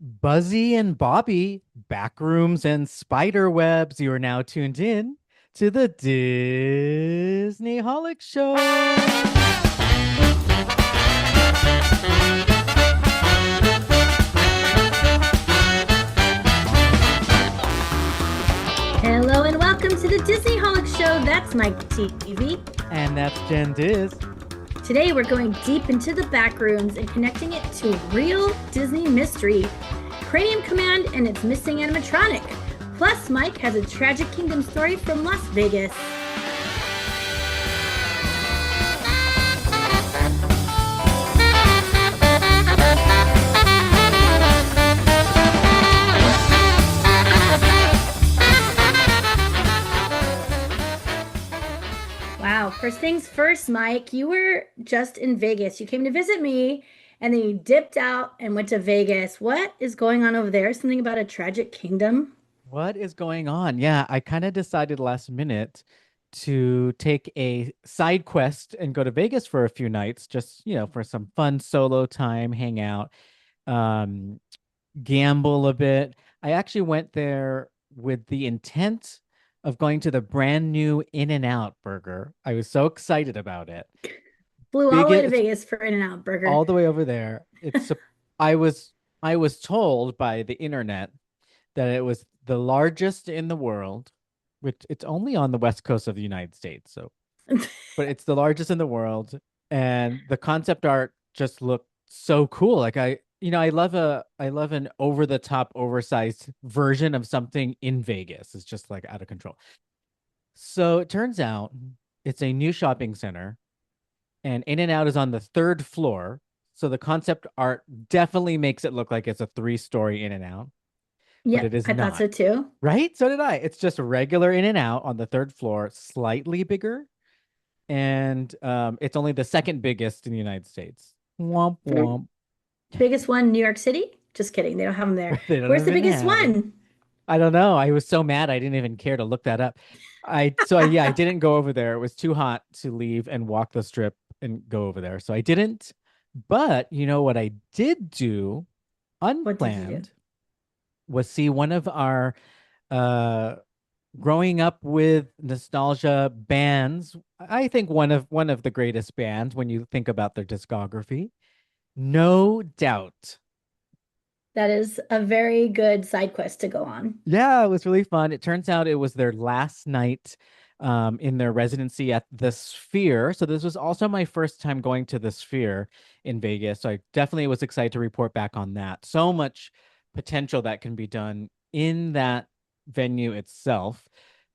Buzzy and Bobby, Backrooms and spider webs. You are now tuned in to the Disney Holic Show. Hello and welcome to the Disney Holic Show. That's Myke TV. And that's Jen Diz. Today we're going deep into the back rooms and connecting it to real Disney mystery, Cranium Command and its missing animatronic. Plus, Myke has a tragic kingdom story from Las Vegas. Wow, first things first, Myke, you were just in Vegas. You came to visit me and then you dipped out and went to Vegas. What is going on over there? Something about a tragic kingdom? What is going on? Yeah, I kind of decided last minute to take a side quest and go to Vegas for a few nights, just, for some fun solo time, hang out, um, gamble a bit. I actually went there with the intent of going to the brand new In-N-Out burger. I was so excited about it. Flew all the way to Biggest Vegas for In-N-Out Burger. all the way over there. I was I was told by the internet that it was the largest in the world, which it's only on the west coast of the United States, so but it's the largest in the world, and the concept art just looked so cool. Like I love an over the top oversized version of something in Vegas. It's just like out of control. So it turns out it's a new shopping center, and In-N-Out is on the third floor. So the concept art definitely makes it look like it's a three-story In-N-Out, but it Yep, is I thought not. so too. Right? So did I. It's just a regular In-N-Out on the third floor, slightly bigger, and it's only the second biggest in the United States. Womp womp. Biggest one, New York City? Just kidding. They don't have them there. They don't Where's the even biggest have it. one? I don't know. I was so mad I didn't even care to look that up. Yeah, I didn't go over there. It was too hot to leave and walk the strip and go over there. So I didn't. But you know what I did do What did you do? unplanned was see one of our uh growing up with nostalgia bands. I think one of the greatest bands when you think about their discography. No doubt. That is a very good side quest to go on. Yeah, it was really fun. It turns out it was their last night in their residency at the Sphere. So this was also my first time going to the Sphere in Vegas. So I definitely was excited to report back on that. So much potential that can be done in that venue itself.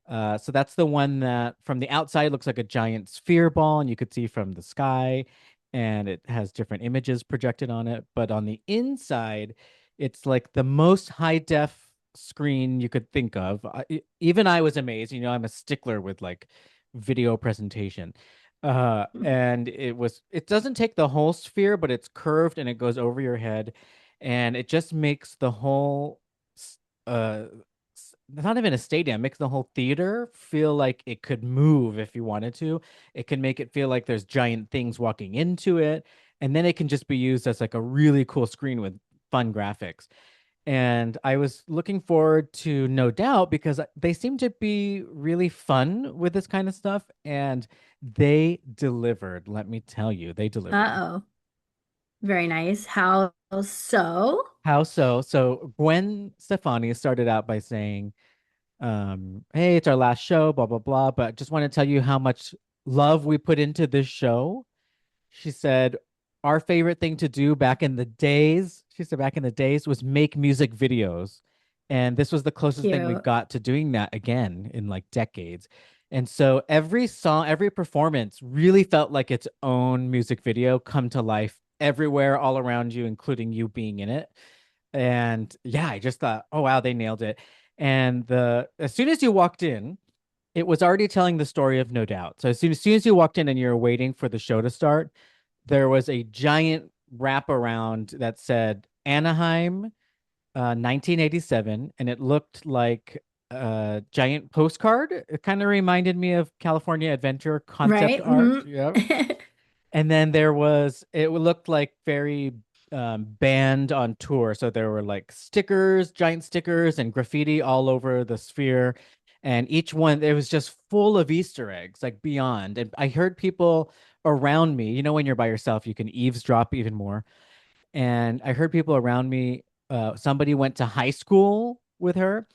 So that's the one that from the outside looks like a giant sphere ball, and you could see from the sky, and it has different images projected on it. But on the inside, it's like the most high def screen you could think of. Even I was amazed. I'm a stickler with like video presentation. And it doesn't take the whole sphere, but it's curved and it goes over your head, and it just makes the whole uh not even a stadium, makes the whole theater feel like it could move if you wanted to. It can make it feel like there's giant things walking into it, and then it can just be used as like a really cool screen with fun graphics. And I was looking forward to No Doubt because they seem to be really fun with this kind of stuff, and they delivered. Let me tell you, they delivered. Uh-oh. Very nice. How so? How so? So Gwen Stefani started out by saying, hey, it's our last show, blah, blah, blah, but just want to tell you how much love we put into this show. She said, our favorite thing to do back in the days, she said back in the days was make music videos. And this was the closest thing we Cute. got to doing that again in like decades. And so every song, every performance really felt like its own music video come to life everywhere, all around you, including you being in it. And yeah, I just thought, oh wow, they nailed it. And the as soon as you walked in, it was already telling the story of No Doubt. So as soon as you walked in and you're waiting for the show to start, there was a giant wraparound that said Anaheim, 1987, and it looked like a giant postcard. It kind of reminded me of California Adventure concept Right? art. Yep. Hmm. And then it looked like very band on tour. So there were like stickers, giant stickers, and graffiti all over the sphere. And each one, it was just full of Easter eggs, like beyond. And I heard people around me, when you're by yourself, you can eavesdrop even more. And I heard people around me, somebody went to high school with her.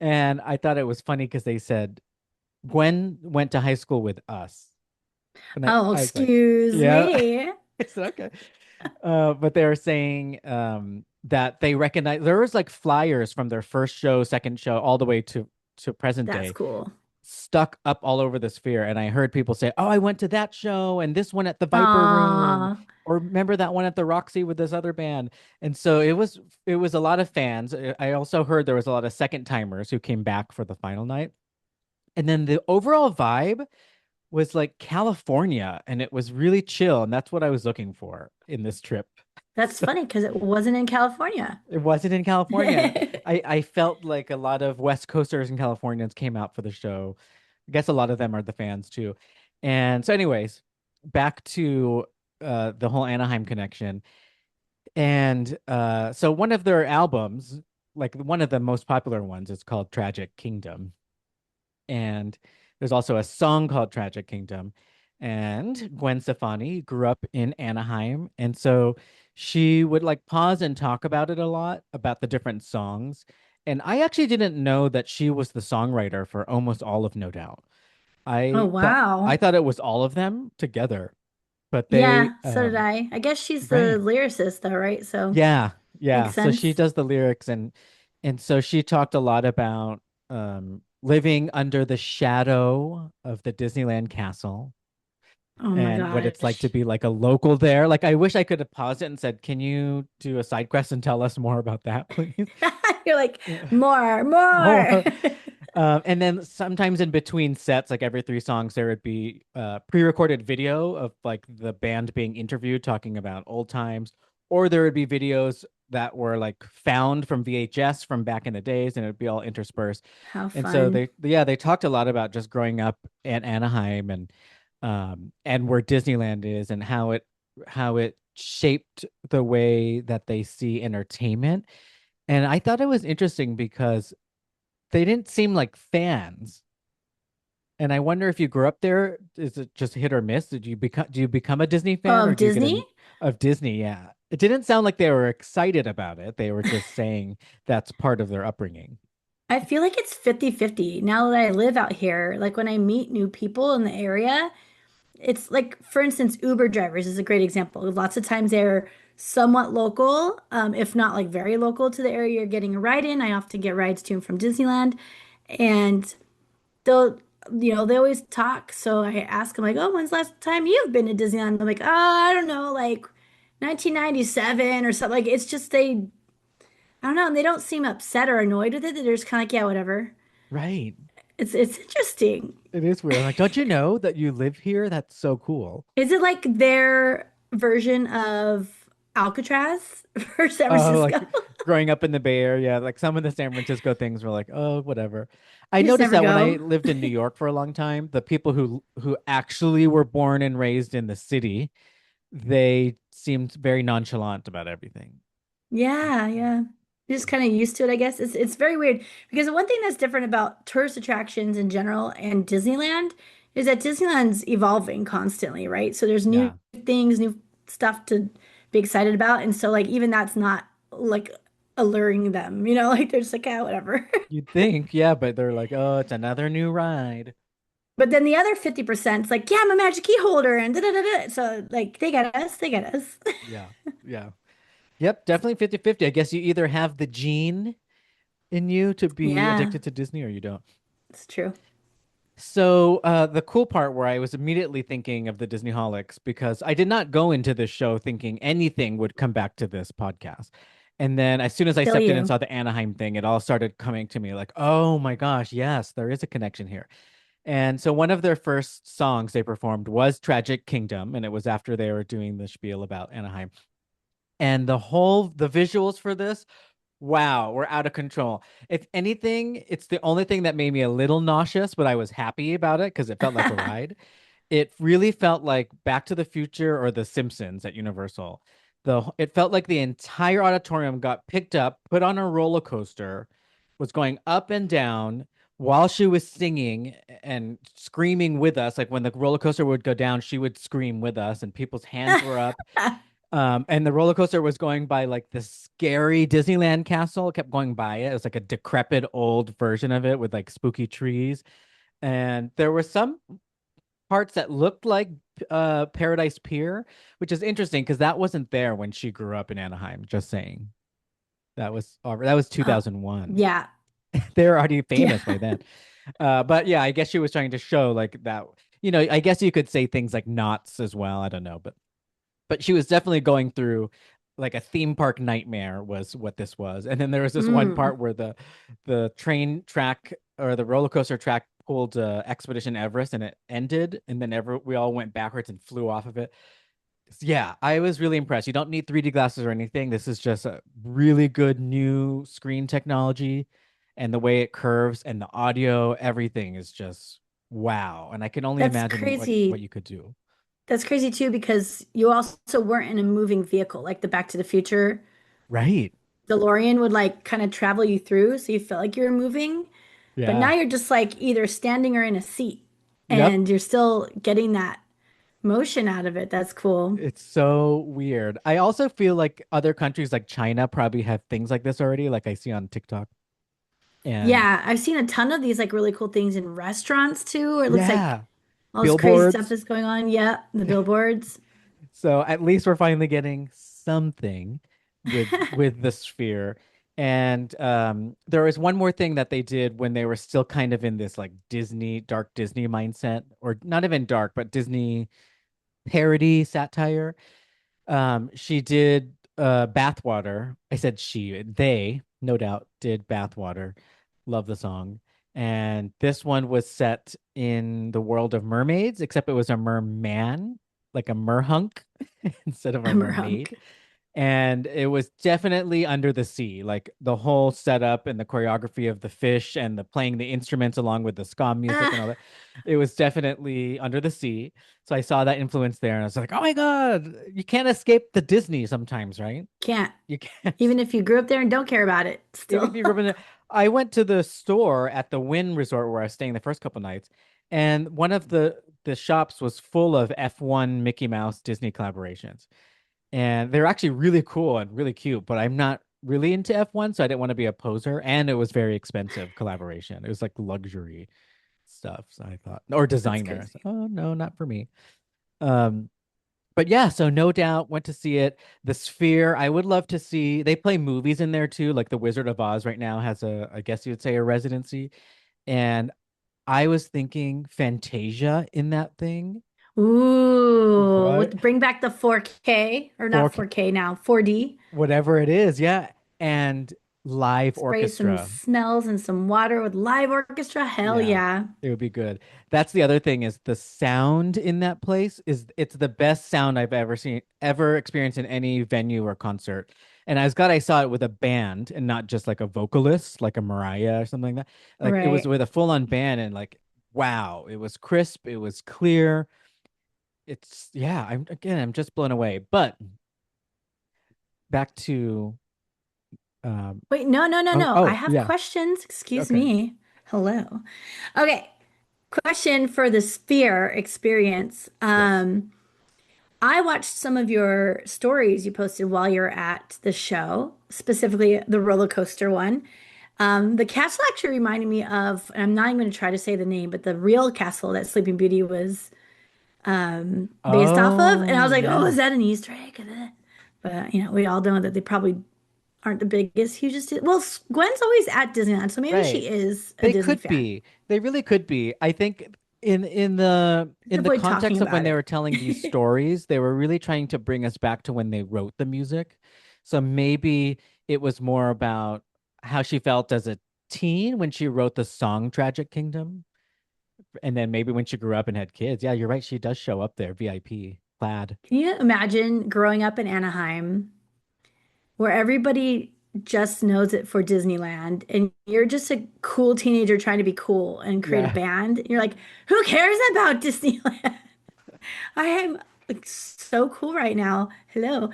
And I thought it was funny because they said, Gwen went to high school with us. And Oh, I was like, excuse yeah. me. I said, okay. But they were saying that they recognize there was like flyers from their first show, second show, all the way to present That's day, cool. stuck up all over the sphere. And I heard people say, "Oh, I went to that show and this one at the Viper Room, Aw, or remember that one at the Roxy with this other band." And so it was a lot of fans. I also heard there was a lot of second timers who came back for the final night. And then the overall vibe was like California, and it was really chill, and that's what I was looking for in this trip. that's So funny because it wasn't in California. it wasn't in California. I felt like a lot of West Coasters and Californians came out for the show. I guess a lot of them are the fans too. And so, anyways, back to the whole Anaheim connection. And so one of their albums, like one of the most popular ones, is called Tragic Kingdom. And there's also a song called Tragic Kingdom. And Gwen Stefani grew up in Anaheim. And so she would like pause and talk about it a lot, about the different songs. And I actually didn't know that she was the songwriter for almost all of No Doubt. Oh, I thought I wow. thought it was all of them together, but they Yeah, so did I. I guess she's the right. lyricist though, right? So Yeah, yeah. makes So she sense. does the lyrics, and so she talked a lot about living under the shadow of the Disneyland castle Oh my and what it's like to gosh. be like a local there. Like I wish I could have paused it and said, "Can you do a side quest and tell us more about that, please?" You're like, Yeah. more, more. More. And then sometimes in between sets, like every three songs, there would be pre-recorded video of like the band being interviewed, talking about old times, or there would be videos that were like found from VHS from back in the days, and it would be all interspersed. How And so fun. they talked a lot about just growing up in Anaheim and where Disneyland is and how it shaped the way that they see entertainment. And I thought it was interesting because they didn't seem like fans. And I wonder if you grew up there, is it just hit or miss? Do you become a Disney fan, Oh, or of do you get Disney? a of Disney? Yeah. It didn't sound like they were excited about it. They were just saying that's part of their upbringing. I feel like it's 50-50 now that I live out here. Like when I meet new people in the area, it's like, for instance, Uber drivers is a great example. Lots of times they're somewhat local, if not like very local to the area you're getting a ride in. I often get rides to and from Disneyland, and they'll, they always talk. So I ask them like, "Oh, when's the last time you've been to Disneyland?" I'm like, "Oh, I don't know, like 1997 or something." Like it's just I don't know, and they don't seem upset or annoyed with it. They're just kind of like, "Yeah, whatever." Right. It's interesting. It is weird. I'm like, don't you know that you live here? That's so cool. Is it like their version of Alcatraz for San Oh, Francisco? like growing up in the Bay Area, like some of the San Francisco things were like, oh, whatever. I You just noticed never that when I go. lived in New York for a long time, the people who actually were born and raised in the city, they seemed very nonchalant about everything. Yeah, yeah. You're just kind of used to it, I guess. It's very weird because the one thing that's different about tourist attractions in general and Disneyland is that Disneyland's evolving constantly, right? So there's new Yeah. things, new stuff to be excited about. And so like even that's not like alluring them, like they're just like, ah, whatever. You'd think, yeah, but they're like, oh, it's another new ride. But then the other 50% is like, yeah, I'm a magic key holder and da da da da. So like they get us, they get us. Yeah. Yeah. Yep, definitely 50-50. I guess you either have the gene in you to be Yeah, addicted to Disney or you don't. it's true. So the cool part where I was immediately thinking of the Disneyholics because I did not go into this show thinking anything would come back to this podcast. And then as soon as I Feel stepped in and you. saw the Anaheim thing, it all started coming to me like, oh my gosh, yes, there is a connection here. And so one of their first songs they performed was Tragic Kingdom, and it was after they were doing the spiel about Anaheim. And the visuals for this, wow, we're out of control. If anything, it's the only thing that made me a little nauseous, but I was happy about it because it felt like a ride. It really felt like Back to the Future or The Simpsons at Universal. It felt like the entire auditorium got picked up, put on a roller coaster, was going up and down while she was singing and screaming with us. Like when the roller coaster would go down, she would scream with us, and people's hands were up. And the roller coaster was going by like this scary Disneyland castle. It kept going by it. It was like a decrepit old version of it with like spooky trees. And there were some parts that looked like Paradise Pier, which is interesting because that wasn't there when she grew up in Anaheim. Just saying. That was Oh, 2001. yeah. They're already Yeah. famous by then. But yeah, I guess she was trying to show like that. I guess you could say things like knots as well. I don't know, but she was definitely going through like a theme park nightmare was what this was. And then there was this one Mm. part where the train track or the roller coaster track pulled Expedition Everest and it ended, and then we all went backwards and flew off of it. Yeah, I was really impressed. You don't need 3D glasses or anything. This is just a really good new screen technology, and the way it curves and the audio, everything is just wow. And I can only That's imagine what crazy. you could do. That's crazy too, because you also weren't in a moving vehicle like the Back to the Future. Right. DeLorean would like kind of travel you through, so you felt like you were moving. But now Yeah. you're just like either standing or in a seat, Yep. and you're still getting that motion out of it. That's cool. It's so weird. I also feel like other countries like China probably have things like this already, like I see on TikTok. And Yeah, I've seen a ton of these like really cool things in restaurants too, where it looks like yeah, all this crazy stuff billboards. is going on. Yeah, the billboards. So at least we're finally getting something with the sphere. And there was one more thing that they did when they were still kind of in this like dark Disney mindset, or not even dark, but Disney parody satire. She did Bathwater. I said they, no doubt, did Bathwater. Love the song. And this one was set in the world of mermaids, except it was a merman, like a merhunk instead of a Merhunk. mermaid. And it was definitely under the sea, like the whole setup and the choreography of the fish and the playing the instruments along with the ska music and all Ah, that. It was definitely under the sea. So I saw that influence there, and I was like, oh my God, you can't escape the Disney sometimes, right? can't. You can't. Even if you grew up there and don't care about it, Even if still. you grew up in I went to the store at the Wynn Resort where I was staying the first couple nights, and one of the shops was full of F1 Mickey Mouse Disney collaborations. And they're actually really cool and really cute, but I'm not really into F1, so I didn't want to be a poser. And it was very expensive collaboration. It was like luxury stuff. So I thought, or That's designer. I crazy. said, oh no, not for me. Um, but yeah, so no doubt went to see it. The Sphere, I would love to see. They play movies in there too, like The Wizard of Oz right now has I guess you would say, a residency. And I was thinking Fantasia in that thing. Ooh, What? with bring back the 4K or not 4K, 4K now, 4D. whatever it is, yeah. And live Spray some orchestra. smells and some water with live orchestra. Hell Yeah, yeah. it would be good. That's the other thing is the sound in that place it's the best sound I've ever experienced in any venue or concert. And I was glad I saw it with a band and not just like a vocalist, like a Mariah or something like that. Like it was Right. with a full-on band, and like wow, it was crisp, it was clear. Yeah, I'm just blown away. But back to um Wait, no, no, no, oh no. I oh have yeah. questions. Excuse Okay. me. Hello. Okay. Question for the Sphere experience. Yes. I watched some of your stories you posted while you were at the show, specifically the roller coaster one. The castle actually reminded me of, and I'm not even going to try to say the name, but the real castle that Sleeping Beauty was based off of. And I Oh, was like, oh, yeah. is that an Easter egg? But we all know that they probably aren't the biggest, hugest. Well, Gwen's always at Disneyland, so maybe Right. she is a They Disney could fan. be. They really could be. I think in the Avoid talking context of when about they it. were telling these stories, they were really trying to bring us back to when they wrote the music. So maybe it was more about how she felt as a teen when she wrote the song Tragic Kingdom. And then maybe when she grew up and had kids. Yeah, you're right. She does show up there, VIP, plaid. Can you imagine growing up in Anaheim where everybody just knows it for Disneyland and you're just a cool teenager trying to be cool and create a Yeah. band? You're like, who cares about Disneyland? I am. looks so cool right now. Hello.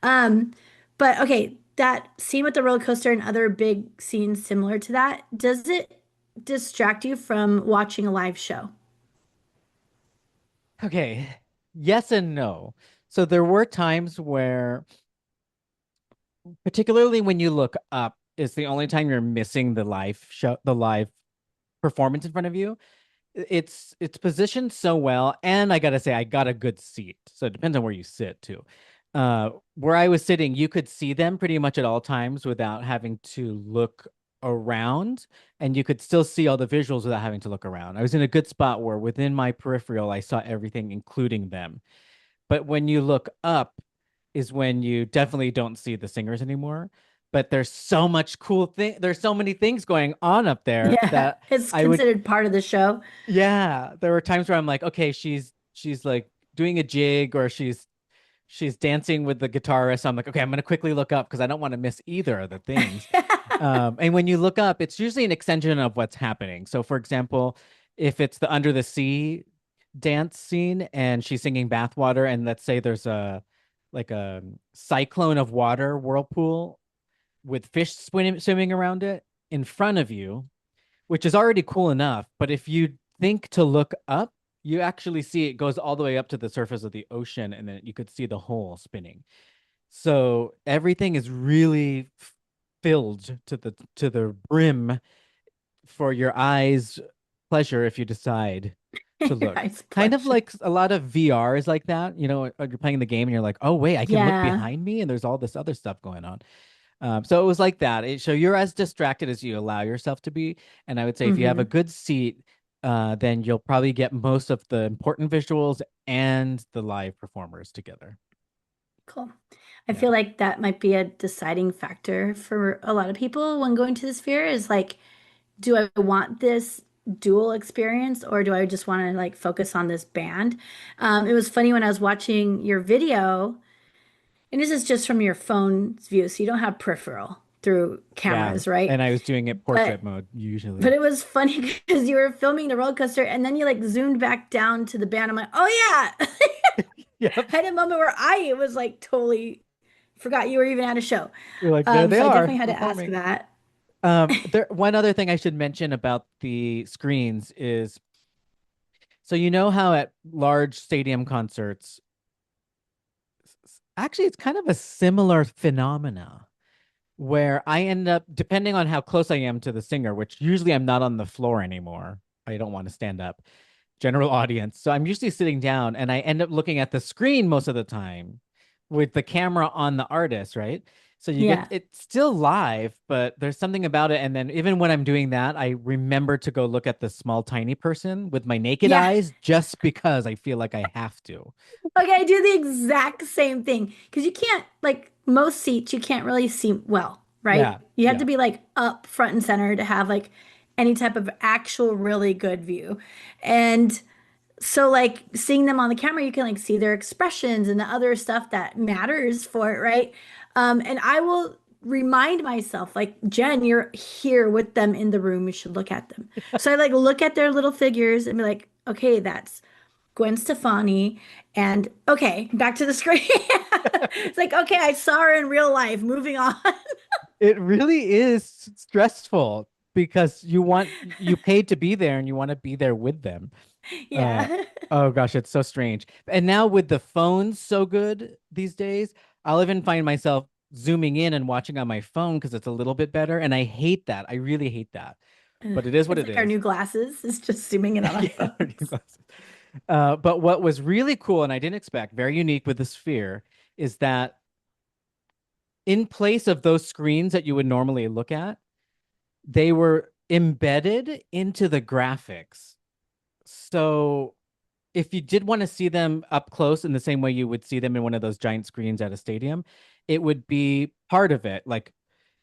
Um, but okay, that scene with the roller coaster and other big scenes similar to that, does it distract you from watching a live show? Okay, yes and no. So there were times where, particularly when you look up, is the only time you're missing the live show, the live performance in front of you. It's positioned so well, and I gotta say, I got a good seat. So it depends on where you sit too. Where I was sitting, you could see them pretty much at all times without having to look around, and you could still see all the visuals without having to look around. I was in a good spot where within my peripheral, I saw everything, including them. But when you look up, is when you definitely don't see the singers anymore. But there's so much cool thing. There's so many things going on up there Yeah, that it's I would considered part of the show. yeah, there were times where I'm like, okay, she's like doing a jig or she's dancing with the guitarist. So I'm like, okay, I'm gonna quickly look up because I don't want to miss either of the things. And when you look up, it's usually an extension of what's happening. So, for example, if it's the Under the Sea dance scene and she's singing Bathwater, and let's say there's a like a cyclone of water whirlpool with fish swimming around it in front of you, which is already cool enough. But if you think to look up, you actually see it goes all the way up to the surface of the ocean, and then you could see the hole spinning. So everything is really filled to the brim for your eyes' pleasure if you decide to Your look. eyes Kind of pleasure. like a lot of VR is like that. You're playing the game and you're like, oh wait, I can look Yeah. behind me and there's all this other stuff going on. So it was like that. So you're as distracted as you allow yourself to be. And I would say if you have a Hmm. good seat, then you'll probably get most of the important visuals and the live performers together. Cool. I Yeah. feel like that might be a deciding factor for a lot of people when going to the sphere is like, do I want this dual experience or do I just want to like focus on this band? It was funny when I was watching your video, and this is just from your phone's view, so you don't have peripheral through Yeah. cameras, right? And I was doing it But portrait mode but usually. it was funny because you were filming the roller coaster and then you like zoomed back down to the band. I'm like, oh yeah. Yep. I had a moment where I was like totally forgot you were even at a show. You're like, there they So I are definitely had to ask performing. that. There one other thing I should mention about the screens is so you know how at large stadium concerts, actually it's kind of a similar phenomena where I end up, depending on how close I am to the singer, which usually I'm not on the floor anymore. I don't want to stand up, general audience. So I'm usually sitting down and I end up looking at the screen most of the time with the camera on the artist, right? So you get Yeah. it's still live, but there's something about it. And then even when I'm doing that, I remember to go look at the small, tiny person with my naked Yeah. eyes just because I feel like I have to. Okay, I do the exact same thing because you can't, like most seats, you can't really see well, right? Yeah. You have to Yeah. be like up front and center to have like any type of actual really good view. And so like seeing them on the camera, you can like see their expressions and the other stuff that matters for it, right? And I will remind myself, like, Jen, you're here with them in the room. You should look at them. So I like look at their little figures and be like, okay, that's Gwen Stefani. And okay, back to the screen. It's like, okay, I saw her in real life. Moving on. It really is stressful because you paid to be there and you want to be there with them. Uh, Yeah. oh gosh, it's so strange. And now with the phones so good these days, I'll even find myself zooming in and watching on my phone because it's a little bit better. And I hate that. I really hate that. But it is what It's it like our is. new glasses. It's just zooming in on our Yeah. phones. But what was really cool and I didn't expect, very unique with the Sphere, is that in place of those screens that you would normally look at, they were embedded into the graphics. So if you did want to see them up close in the same way you would see them in one of those giant screens at a stadium, it would be part of it. Like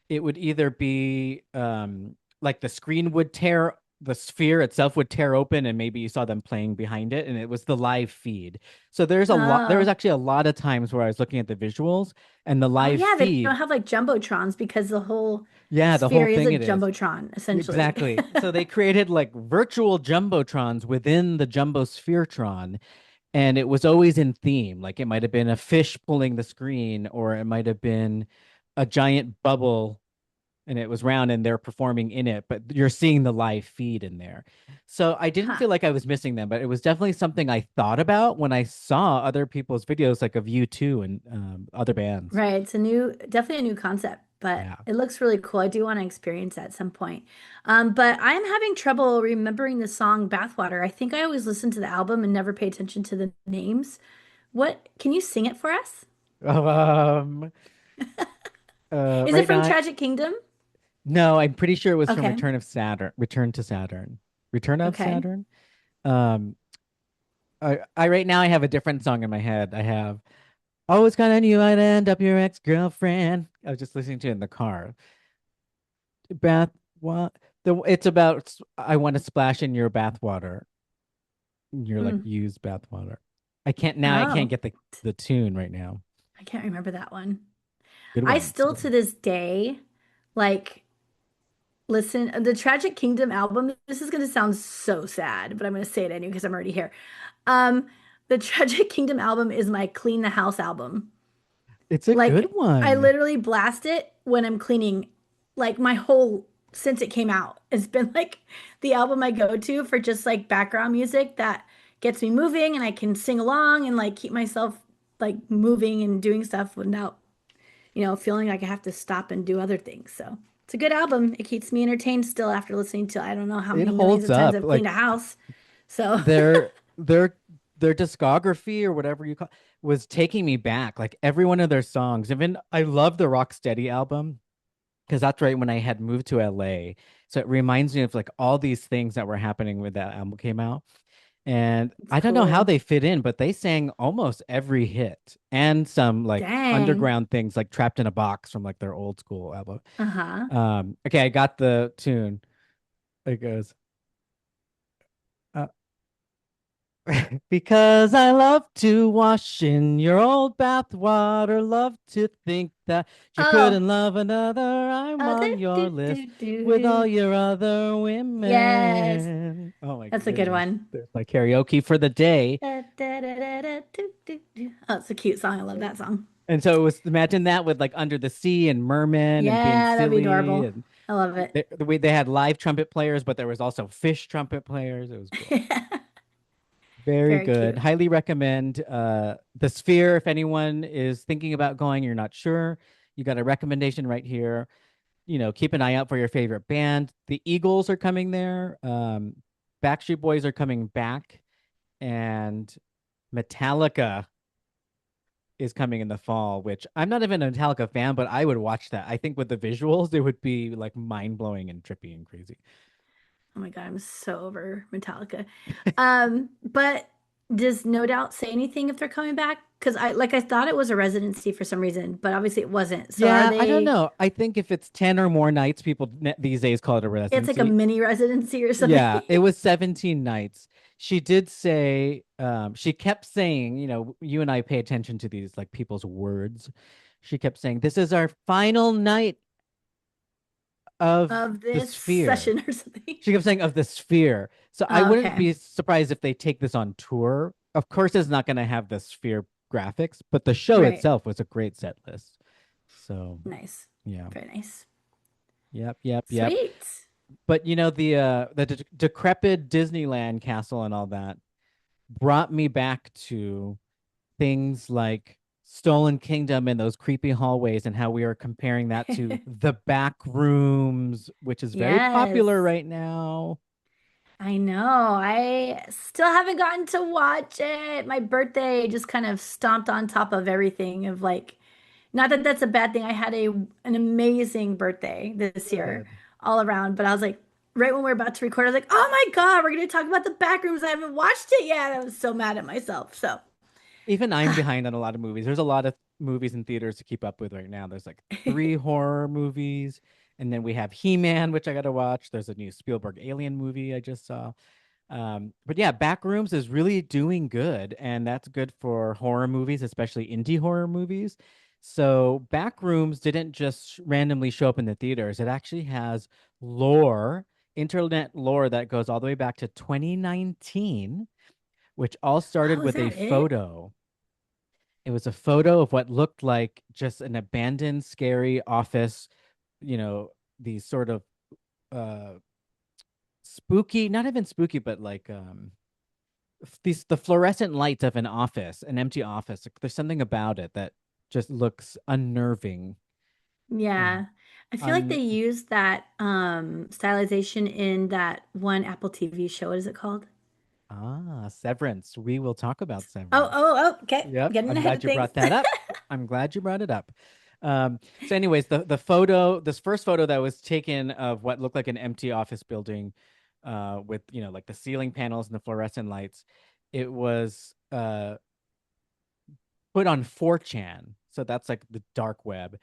it would either be like the screen would tear, the sphere itself would tear open and maybe you saw them playing behind it and it was the live feed. So there was Oh. actually a lot of times where I was looking at the visuals and the Oh live yeah, they don't feed. have like jumbotrons because the whole Yeah, the whole sphere is a thing it is. jumbotron, essentially. Exactly. So they created like virtual jumbotrons within the jumbo spheretron, and it was always in theme. Like it might have been a fish pulling the screen, or it might have been a giant bubble and it was round and they're performing in it, but you're seeing the live feed in there. So I didn't Huh. feel like I was missing them, but it was definitely something I thought about when I saw other people's videos, like of U2 and other bands. Right. It's definitely a new concept, but Yeah. it looks really cool. I do want to experience that at some point. But I'm having trouble remembering the song Bathwater. I think I always listen to the album and never pay attention to the names. What, can you sing it for us? Um, Is it right from now, Tragic Kingdom? no, I'm pretty sure it was from Okay. Return of Saturn, Return to Saturn, Return of Okay. Saturn. Um, I right now I have a different song in my head. I have always kind of knew I'd end up your ex-girlfriend. I was just listening to it in the car. Bath what it's about I want to splash in your bathwater. Your like Mm. used bathwater. I can't Oh, get the tune right now. I can't remember that one. Good I one. It's a still good to one. this day, like, listen, the Tragic Kingdom album. This is going to sound so sad, but I'm going to say it anyway because I'm already here. Um, the Tragic Kingdom album is my clean the house album. It's a good Like, I one. literally blast it when I'm cleaning. Like, my whole, since it came out, it's been like the album I go to for just like background music that gets me moving and I can sing along and like keep myself like moving and doing stuff without, feeling like I have to stop and do other things. So it's a good album. It keeps me entertained still after listening to I don't know how It many millions holds of times up. I've cleaned Like a house. So their discography or whatever you call was taking me back. Like every one of their songs. Even I love the Rocksteady album because that's right when I had moved to LA. So it reminds me of like all these things that were happening when that album came out. And it's I don't know how cool. they fit in, but they sang almost every hit and some like Dang. underground things like Trapped in a Box from like their old school album. Uh-huh. Okay, I got the tune. It goes, uh, because I love to wash in your old bathwater, love to think that you Oh, couldn't love another. I'm oh, on your do, list do, do, with all do. your other Yes, women. Oh my that's a good goodness. one. There's my karaoke for the day. Da, da, da, da, da, do, do, do. Oh, it's a cute song. I love that song. And so it was imagine that with like Under the Sea and Merman and being Yeah, that'd be silly adorable. and I love it. the way they had live trumpet players, but there was also fish trumpet players. It was cool. Very Very good. cute. Highly recommend the Sphere if anyone is thinking about going, you're not sure. You got a recommendation right here. Keep an eye out for your favorite band. The Eagles are coming there. Backstreet Boys are coming back, and Metallica is coming in the fall, which I'm not even a Metallica fan, but I would watch that. I think with the visuals, it would be like mind blowing and trippy and crazy. Oh my God, I'm so over Metallica. But does No Doubt say anything if they're coming back? Because I thought it was a residency for some reason, but obviously it wasn't. So are Yeah, I don't they, know. I think if it's 10 or more nights, people these days call it a it's like a residency. mini residency or something? Yeah, it was 17 nights. She did say, she kept saying, you and I pay attention to these like people's words. She kept saying, this is our final night of Of the this sphere. session or something. She kept saying of the sphere. So I wouldn't Okay, be surprised if they take this on tour. Of course, it's not going to have the sphere graphics, but the show right. itself was a great set list. So, Nice. yeah. Very nice. Yep, yep, yep. Sweet. But the decrepit Disneyland castle and all that brought me back to things like Stolen Kingdom and those creepy hallways and how we are comparing that to the back rooms, which is very Yes. popular right now. I know. I still haven't gotten to watch it. My birthday just kind of stomped on top of everything of like, not that that's a bad thing. I had an amazing birthday this year Good. all around, but I was like, right when we are about to record, I was like, oh my God, we're going to talk about the Backrooms. I haven't watched it yet. I was so mad at myself. So, Even I'm behind on a lot of movies. There's a lot of movies in theaters to keep up with right now. There's like three horror movies, and then we have He-Man, which I got to watch. There's a new Spielberg Alien movie I just saw. But yeah, Backrooms is really doing good, and that's good for horror movies, especially indie horror movies. So Backrooms didn't just randomly show up in the theaters. It actually has lore, internet lore that goes all the way back to 2019 which all started Oh, is with a that it? photo. It was a photo of what looked like just an abandoned, scary office, you know, these sort of uh spooky, not even spooky, but like these the fluorescent lights of an office, an empty office. Like, there's something about it that just looks unnerving. Uh, Yeah. I feel like they un used that stylization in that one Apple TV show. What is it called? Severance. We will talk about Oh, Severance. oh, oh, okay. Yep, Getting I'm ahead glad of you things. brought that up. I'm glad you brought it up. So anyways, the photo, this first photo that was taken of what looked like an empty office building, with like the ceiling panels and the fluorescent lights, it was put on 4chan. So that's like the dark web.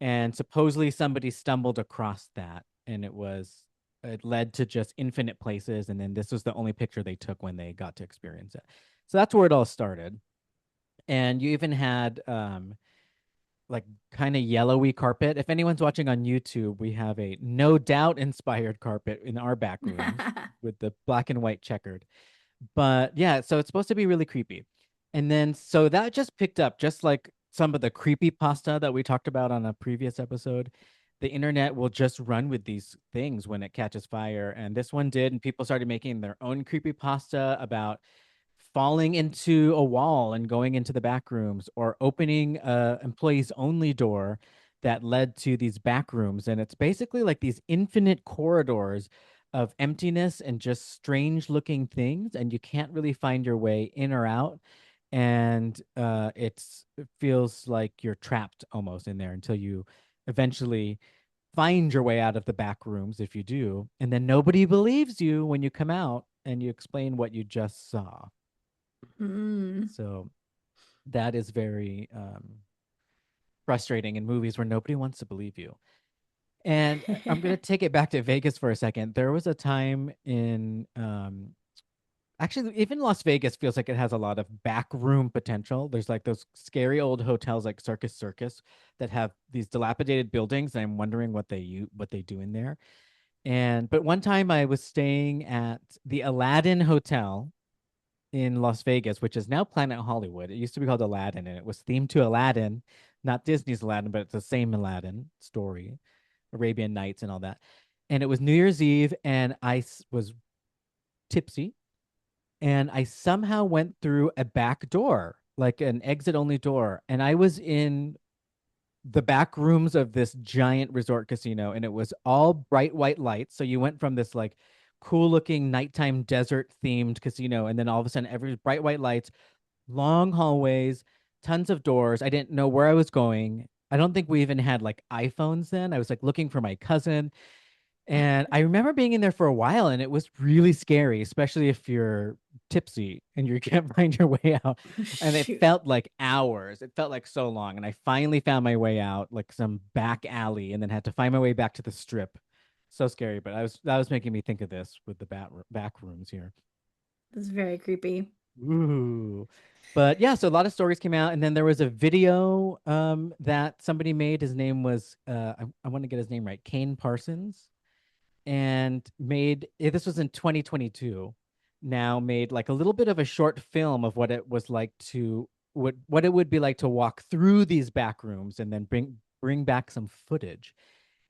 And supposedly somebody stumbled across that and it led to just infinite places. And then this was the only picture they took when they got to experience it. So that's where it all started. And you even had like kind of yellowy carpet. If anyone's watching on YouTube, we have a no doubt inspired carpet in our back rooms with the black and white checkered. But yeah, so it's supposed to be really creepy. And then so that just picked up, just like some of the creepy pasta that we talked about on a previous episode. The internet will just run with these things when it catches fire. And this one did, and people started making their own creepy pasta about falling into a wall and going into the back rooms, or opening a employees only door that led to these back rooms. And it's basically like these infinite corridors of emptiness and just strange looking things, and you can't really find your way in or out. And it feels like you're trapped almost in there until you eventually find your way out of the back rooms, if you do, and then nobody believes you when you come out and you explain what you just saw. Mm. So that is very frustrating in movies where nobody wants to believe you. And I'm going to take it back to Vegas for a second. There was a time in actually, even Las Vegas feels like it has a lot of back room potential. There's like those scary old hotels like Circus that have these dilapidated buildings, and I'm wondering what they do in there. And but one time I was staying at the Aladdin Hotel in Las Vegas, which is now Planet Hollywood. It used to be called Aladdin, and it was themed to Aladdin, not Disney's Aladdin, but it's the same Aladdin story, Arabian Nights and all that. And it was New Year's Eve, and was tipsy, and I somehow went through a back door, like an exit only door, and I was in the back rooms of this giant resort casino, and it was all bright white lights. So you went from this like cool looking nighttime desert themed casino, and then all of a sudden every bright white lights, long hallways, tons of doors. I didn't know where I was going. I don't think we even had like iPhones then. I was like looking for my cousin. And I remember being in there for a while, and it was really scary, especially if you're tipsy and you can't find your way out. And it Shoot. felt like hours. It felt like so long. And I finally found my way out, like some back alley, and then had to find my way back to the strip. So scary, but that was making me think of this with the back rooms here. That's very creepy. Ooh. But yeah, so a lot of stories came out, and then there was a video that somebody made. His name was I want to get his name right, Kane Parsons, and this was in 2022. Now made like a little bit of a short film of what it was like to what it would be like to walk through these back rooms, and then bring back some footage.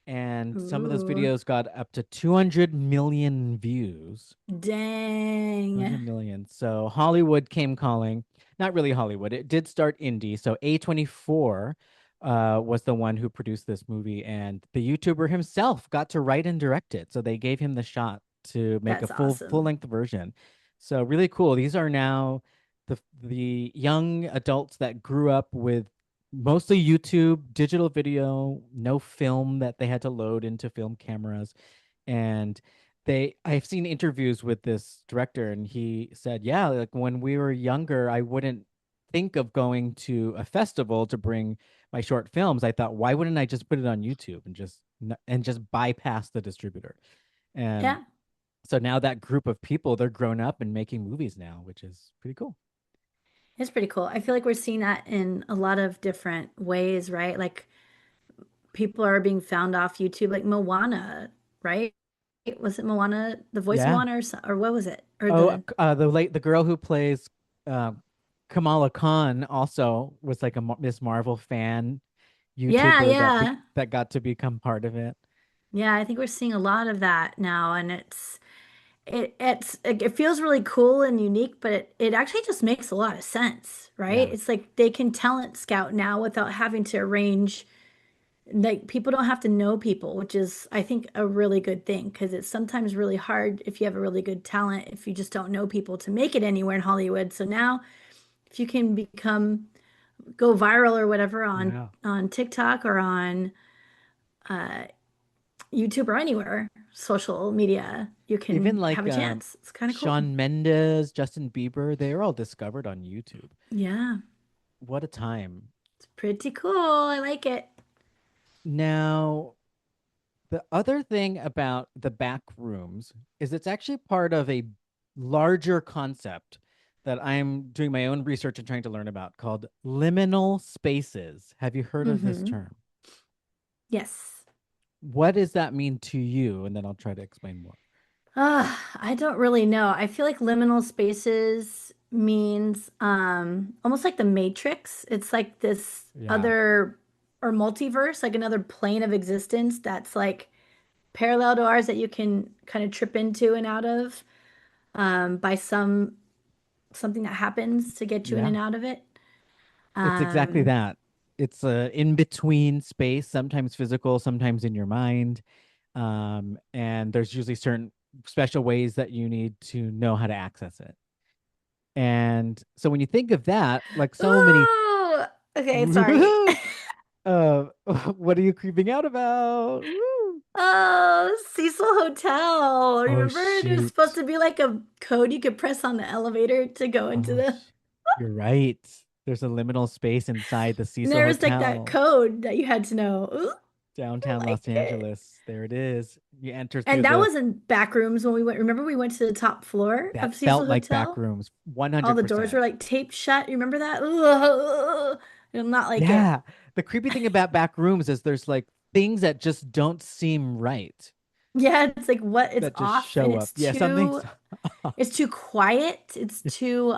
And some of those Ooh. videos got up to 200 million views. Dang. 100 million. So Hollywood came calling. Not really Hollywood. It did start indie. So A24 was the one who produced this movie, and the YouTuber himself got to write and direct it. So they gave him the shot to make a That's full awesome. length version. So really cool. These are now the young adults that grew up with mostly YouTube, digital video, no film that they had to load into film cameras. And I've seen interviews with this director, and he said, yeah, like when we were younger, I wouldn't think of going to a festival to bring my short films. I thought, why wouldn't I just put it on YouTube and just bypass the distributor? And Yeah, so now that group of people, they're grown up and making movies now, which is pretty cool. it's pretty cool. I feel like we're seeing that in a lot of different ways, right? Like people are being found off YouTube, like Moana, right? Was it Moana, the voice of Yeah. Moana, or what was it? Or Oh, the the girl who plays uh, Kamala Khan also was like a Miss Marvel fan yeah, YouTuber yeah. that got to become part of it. Yeah, I think we're seeing a lot of that now, and it feels really cool and unique, but it actually just makes a lot of sense, right? Yeah. It's like they can talent scout now without having to arrange, like people don't have to know people, which is I think a really good thing because it's sometimes really hard if you have a really good talent if you just don't know people to make it anywhere in Hollywood. So now if you can become go viral or whatever Yeah. on TikTok or on uh YouTube or anywhere, social media, you Even can have like a chance. It's kind of cool. Shawn Mendes, Justin Bieber, they were all discovered on YouTube. Yeah, What a time. it's pretty cool. I like it. Now, the other thing about the back rooms is it's actually part of a larger concept that I'm doing my own research and trying to learn about called liminal spaces. Have you heard of this Hmm. term? Yes. What does that mean to you? And then I'll try to explain more. I don't really know. I feel like liminal spaces means almost like the Matrix. It's like this Yeah. other or multiverse, like another plane of existence that's like parallel to ours that you can kind of trip into and out of by something that happens to get you in Yeah. and out of it. It's exactly Um, that. It's a in between space, sometimes physical, sometimes in your mind. And there's usually certain special ways that you need to know how to access it. And so when you think of that, like so many, Ooh, okay, sorry. woo, uh, what are you creeping out about? Woo. Oh, Cecil Hotel. Oh Remember, there's supposed shoot. to be like a code you could press on the elevator to go into Oh, the. you're right. There's a liminal space inside the And Cecil there was like that Hotel, code that you had to know. Ooh, downtown I Los like it. Angeles. There it is. You enter through And that the was in back rooms when we went. Remember, we went to the top floor that of Cecil felt like back Hotel? rooms, All the doors 100%. were like taped shut. You remember that? Ugh, I did not like it. Yeah. The creepy thing about back rooms is there's like things that just don't seem right Yeah, it's like what it's that just off and show up. Yeah, something's it's too quiet. It's too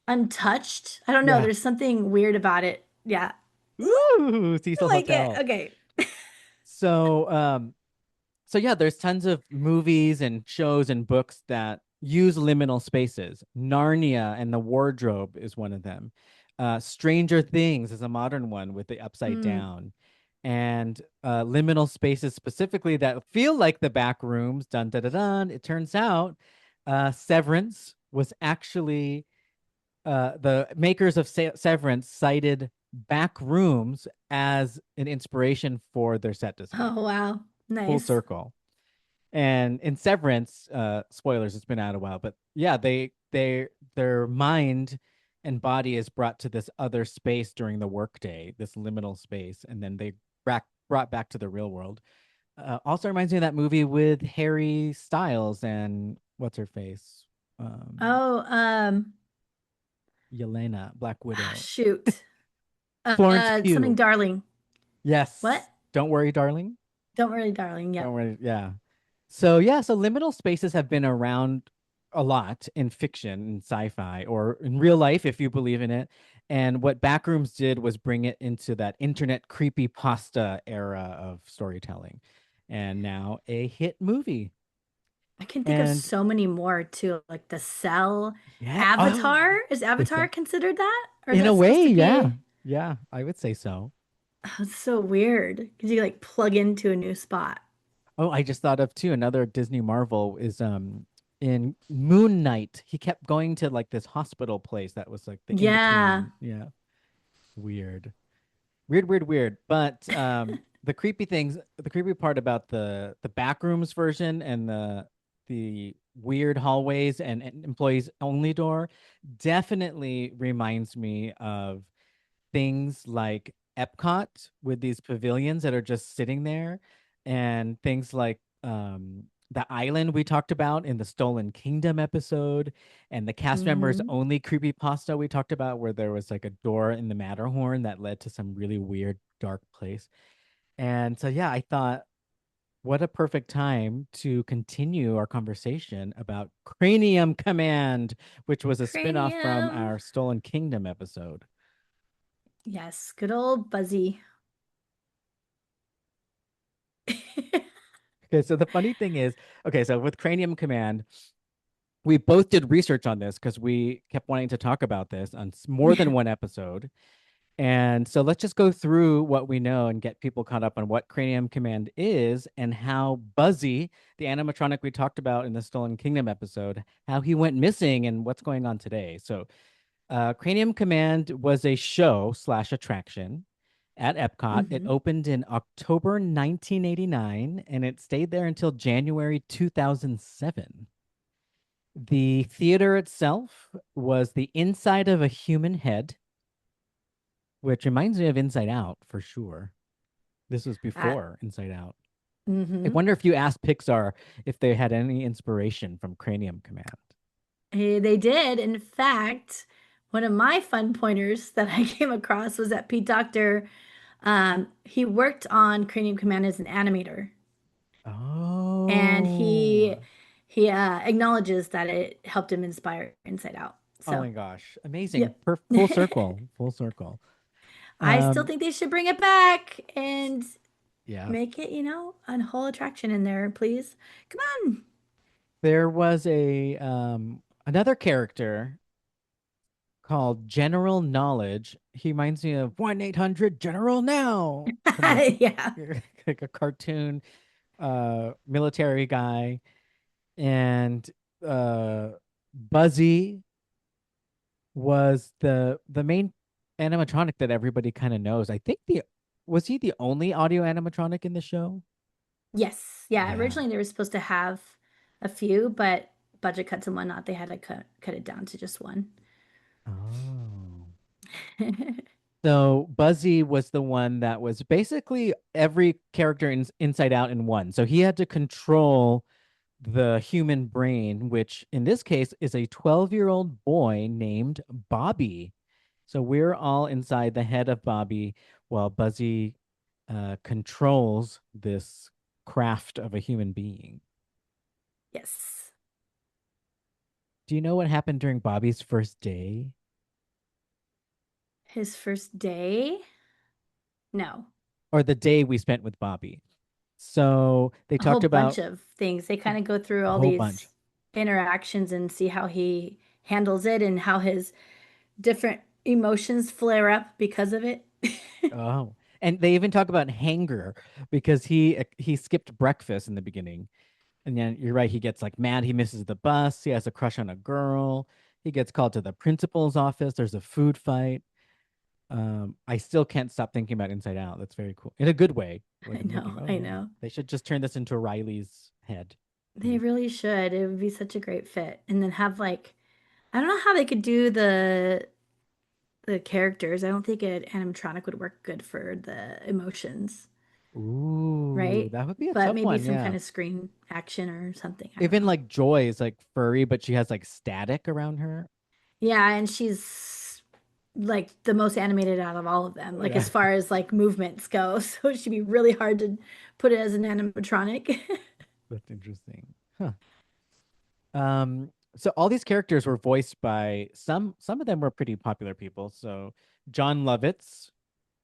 untouched. I don't know. yeah. There's something weird about it. Yeah. Ooh, I Cecil like it. Hotel. Okay. So, so yeah, there's tons of movies and shows and books that use liminal spaces. Narnia and the Wardrobe is one of them. Stranger Things is a modern one with the upside Mm. down. And liminal spaces specifically that feel like the back rooms. Dun dun dun dun. It turns out Severance was actually the makers of Severance cited back rooms as an inspiration for their set design. Oh, wow. Full Nice. circle. And in Severance, spoilers, it's been out a while, but yeah, their mind and body is brought to this other space during the workday, this liminal space, and then they brought back to the real world. Also reminds me of that movie with Harry Styles and what's her face, um, Oh, Yelena, Black Widow, shoot. Florence Something Pugh. darling. What? Yes, don't worry, darling. Don't worry, darling. Don't Yep. worry. Yeah. So yeah, so liminal spaces have been around a lot in fiction and sci-fi or in real life if you believe in it. And what Backrooms did was bring it into that internet creepy pasta era of storytelling. And now a hit movie. I can think of And so many more too, like the Cell, yeah, oh, Avatar. Is it's Avatar considered that? Or is in a that supposed way, to yeah. be? Yeah, I would say so. Oh, it's so weird because you like plug into a new spot. Oh, I just thought of too another Disney Marvel is in Moon Knight. He kept going to like this hospital place that was like the in Yeah. between. Yeah. Weird. Weird, weird, weird. But the creepy part about the backrooms version and the weird hallways and employees only door definitely reminds me of things like Epcot with these pavilions that are just sitting there, and things like the island we talked about in the Stolen Kingdom episode, and the cast members Hmm. only creepy pasta we talked about, where there was like a door in the Matterhorn that led to some really weird dark place. And so yeah, I thought what a perfect time to continue our conversation about Cranium Command, which was a spin-off from Cranium. our Stolen Kingdom episode. Yes, good old Buzzy. Okay, so the funny thing is, okay, so with Cranium Command, we both did research on this because we kept wanting to talk about this on more than one episode. And so let's just go through what we know and get people caught up on what Cranium Command is and how Buzzy, the animatronic we talked about in the Stolen Kingdom episode, how he went missing and what's going on today. So, Cranium Command was a show slash attraction at Epcot. It Hmm. opened in October 1989 and it stayed there until January 2007. The theater itself was the inside of a human head, which reminds me of Inside Out for sure. This was Uh, before Inside Out. I hmm wonder if you asked Pixar if they had any inspiration from Cranium Command. They did. In fact, one of my fun pointers that I came across was that Pete Docter, he worked on Cranium Command as an animator, and Oh, he acknowledges that it helped him inspire Inside Out. oh So, my gosh. Amazing. yep. Full circle. Full circle. I still Um, think they should bring it back and yeah. make it, a whole attraction in there, please. Come on. There was a another character called General Knowledge. He reminds me of 1-800 General Now from like Yeah. like a cartoon military guy. And uh Buzzy was the main animatronic that everybody kind of knows. I think the was he the only audio animatronic in the show? Yes. Yeah. Yeah. Originally, they were supposed to have a few, but budget cuts and whatnot, they had to cut it down to just one. Oh. So Buzzy was the one that was basically every character in Inside Out in one. So he had to control the human brain, which in this case is a 12-year-old boy named Bobby. So we're all inside the head of Bobby while Buzzy controls this craft of a human being. Yes. Do you know what happened during Bobby's first day? His first day? No. Or the day we spent with Bobby? So they A whole talked bunch about of things. They kind of go through a all whole bunch. these interactions and see how he handles it and how his different emotions flare up because of it. Oh, and they even talk about Hanger because he skipped breakfast in the beginning. And then you're right, he gets like mad, he misses the bus, he has a crush on a girl, he gets called to the principal's office, there's a food fight. I still can't stop thinking about Inside Out. That's very cool. In a good way. Like I I'm thinking, know, I oh, know. they should just turn this into Riley's head. They really should. It would be such a great fit. And then have like, I don't know how they could do the characters. I don't think an animatronic would work good for the emotions, Ooh, right? that would be a But tough maybe one, some yeah. kind of screen action or something. I don't Even know. like Joy is like furry, but she has like static around her. Yeah, and she's like the most animated out of all of them, like Yeah, as far as like movements go. So it should be really hard to put it as an animatronic. that's interesting. Huh. So all these characters were voiced by some of them were pretty popular people. So John Lovitz,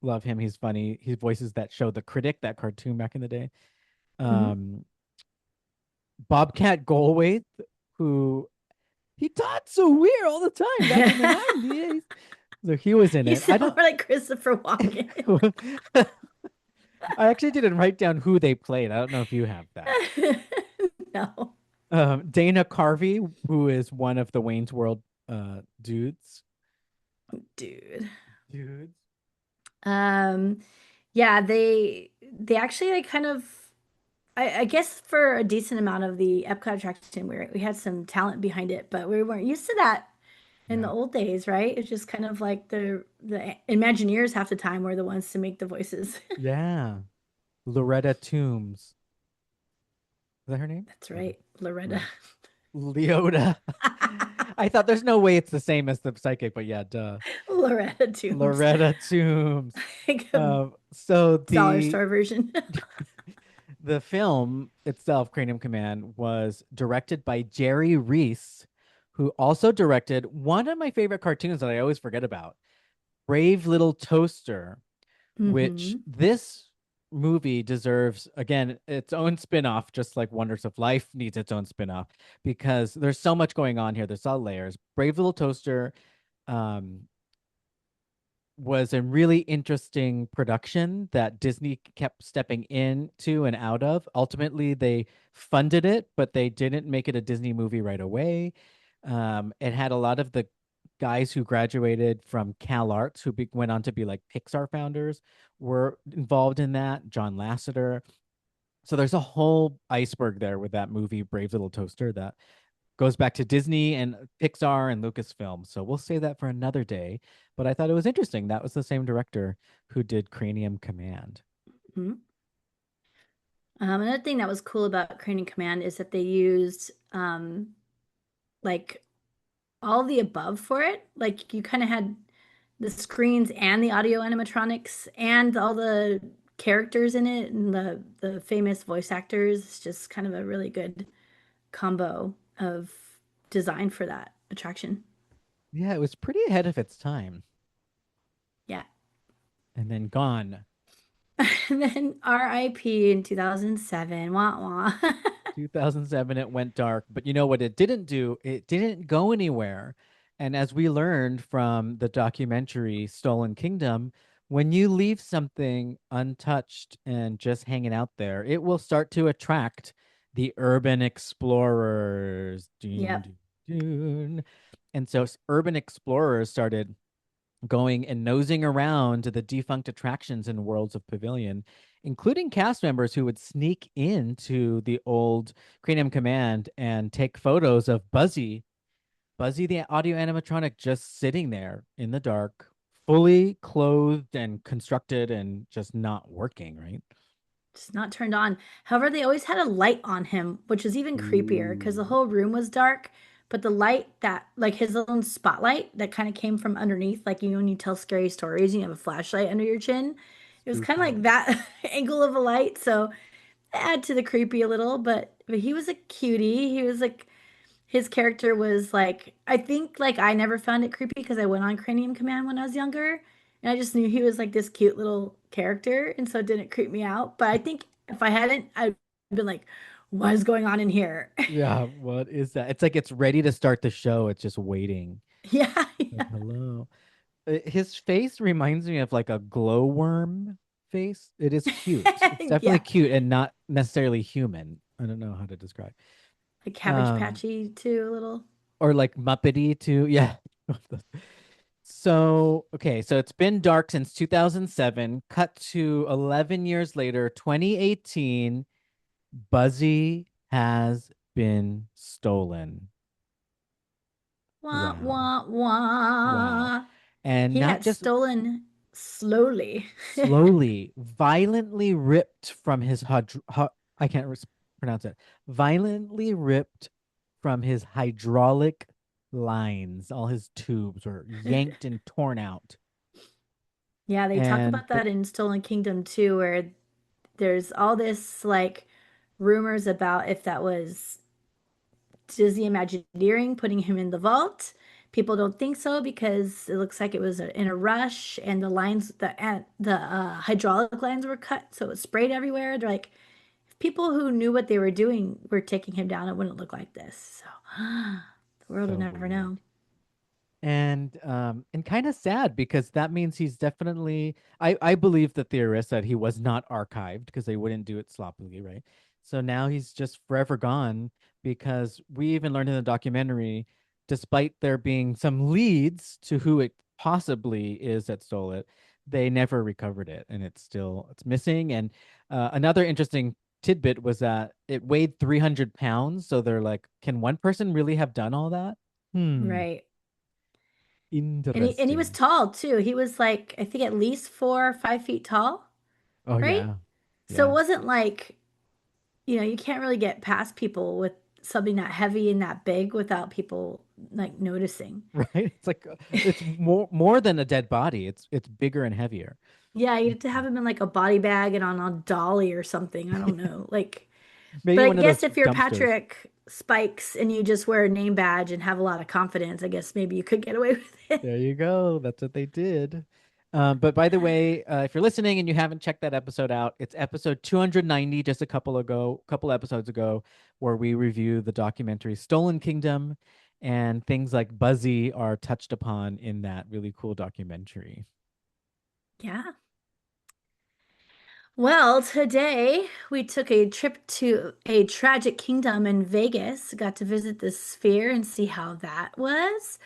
love him. He's funny. He voices that show The Critic, that cartoon back in the day. Mhm. Um, Bobcat Goldthwait, who he taught so weird all the time back in the 90s. So he was in You it. I sound more don't like Christopher Walken. I actually didn't write down who they played. I don't know if you have that. No, Dana Carvey, who is one of the Wayne's World dudes. dude. Dudes. Um, yeah, they actually like kind of I guess for a decent amount of the Epcot attraction we had some talent behind it, but we weren't used to that in the Yeah. old days, right? It's just kind of like the Imagineers half the time were the ones to make the voices. Yeah. Loretta Toombs. Is that her name? That's Loretta. right, Loretta. Loretta. Leota. I thought there's no way it's the same as the psychic, but yeah, duh. Loretta Toombs. Loretta Toombs. Like a So dollar the store version. The film itself, Cranium Command, was directed by Jerry Reese, who also directed one of my favorite cartoons that I always forget about, Brave Little Toaster, which Mm-hmm. this movie deserves, again, its own spin-off, just like Wonders of Life needs its own spin-off, because there's so much going on here. There's all layers. Brave Little Toaster um, was a really interesting production that Disney kept stepping into and out of. Ultimately, they funded it, but they didn't make it a Disney movie right away. It had a lot of the guys who graduated from Cal Arts, who went on to be like Pixar founders, were involved in that. John Lasseter. So there's a whole iceberg there with that movie, Brave Little Toaster, that goes back to Disney and Pixar and Lucasfilm. So we'll say that for another day. But I thought it was interesting. That was the same director who did Cranium Command. Mm-hmm. Another thing that was cool about Cranium Command is that they used like all the above for it. Like you kind of had the screens and the audio animatronics and all the characters in it and the famous voice actors. It's just kind of a really good combo of design for that attraction. Yeah, it was pretty ahead of its time. Yeah. And then gone. And then RIP in 2007. Wah wah. 2007, it went dark. But you know what it didn't do? It didn't go anywhere. And as we learned from the documentary Stolen Kingdom, when you leave something untouched and just hanging out there, it will start to attract the urban explorers. Dun, Yep. dun, dun. And so urban explorers started going and nosing around to the defunct attractions in Worlds of Pavilion, including cast members who would sneak into the old Cranium Command and take photos of Buzzy the audio animatronic, just sitting there in the dark, fully clothed and constructed and just not working, right? Just not turned on. However, they always had a light on him, which was even creepier because the Ooh, whole room was dark. But the light that, like his own spotlight that kind of came from underneath, like you know, when you tell scary stories, you have a flashlight under your chin. It was kind of like spooky. that angle of a light. So add to the creepy a little, but he was a cutie. He was like his character was like I think like I never found it creepy because I went on Cranium Command when I was younger, and I just knew he was like this cute little character, and so it didn't creep me out. But I think if I hadn't, I'd been like, "What is going on in here?" Yeah, what is that? It's like it's ready to start the show. It's just waiting. Yeah, Like, yeah, hello. His face reminds me of like a glowworm face. It is cute. It's definitely yeah, cute and not necessarily human. I don't know how to describe. like Cabbage Um, Patchy too, a little. or like Muppety too. Yeah. So, okay, so it's been dark since 2007. Cut to 11 years later, 2018, Buzzy has been stolen. Wah Wow. wah Wow. wah. And He not got just stolen slowly. slowly, violently ripped from his I can't pronounce it. Violently ripped from his hydraulic lines. All his tubes were yanked and torn out. Yeah, they talk And about that in Stolen Kingdom too, where there's all this like rumors about if that was Disney Imagineering putting him in the vault. People don't think so because it looks like it was in a rush and the lines, the hydraulic lines were cut, so it was sprayed everywhere. They're like, if people who knew what they were doing were taking him down, it wouldn't look like this. So the world will so never know. weird. And kind of sad because that means he's definitely I believe the theorist that he was not archived because they wouldn't do it sloppily, right? So now he's just forever gone because we even learned in the documentary, despite there being some leads to who it possibly is that stole it, they never recovered it and it's missing. And another interesting tidbit was that it weighed 300 pounds, so they're like, can one person really have done all that? Hmm. Right. And he was Interesting. tall too. He was like, I think at least 4 or 5 feet tall, Oh right? yeah. So it Yeah. wasn't like, you know, you can't really get past people with something that heavy and that big without people like noticing. Right? It's like it's more than a dead body. It's bigger and heavier. Yeah, you get to have him in like a body bag and on a dolly or something. I don't know. Like, Maybe but I one of guess those if you're dumpsters. Patrick Spikes and you just wear a name badge and have a lot of confidence, I guess maybe you could get away with it. There you go. That's what they did. But by the way, if you're listening and you haven't checked that episode out, it's episode 290, just couple episodes ago, where we review the documentary Stolen Kingdom, and things like Buzzy are touched upon in that really cool documentary. Yeah. Well, today we took a trip to a tragic kingdom in Vegas, got to visit the Sphere and see how that was.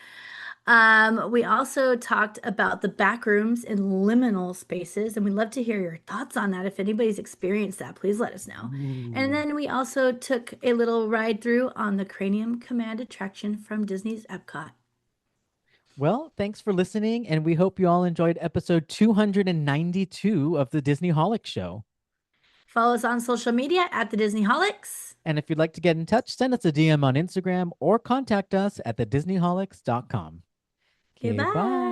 We also talked about the back rooms and liminal spaces, and we'd love to hear your thoughts on that. If anybody's experienced that, please let us know. And Ooh. then we also took a little ride through on the Cranium Command attraction from Disney's Epcot. Well, thanks for listening, and we hope you all enjoyed episode 292 of the Disney Holic Show. Follow us on social media at the Disneyholics. And if you'd like to get in touch, send us a DM on Instagram or contact us at thedisneyholics.com. Okay, bye. Goodbye.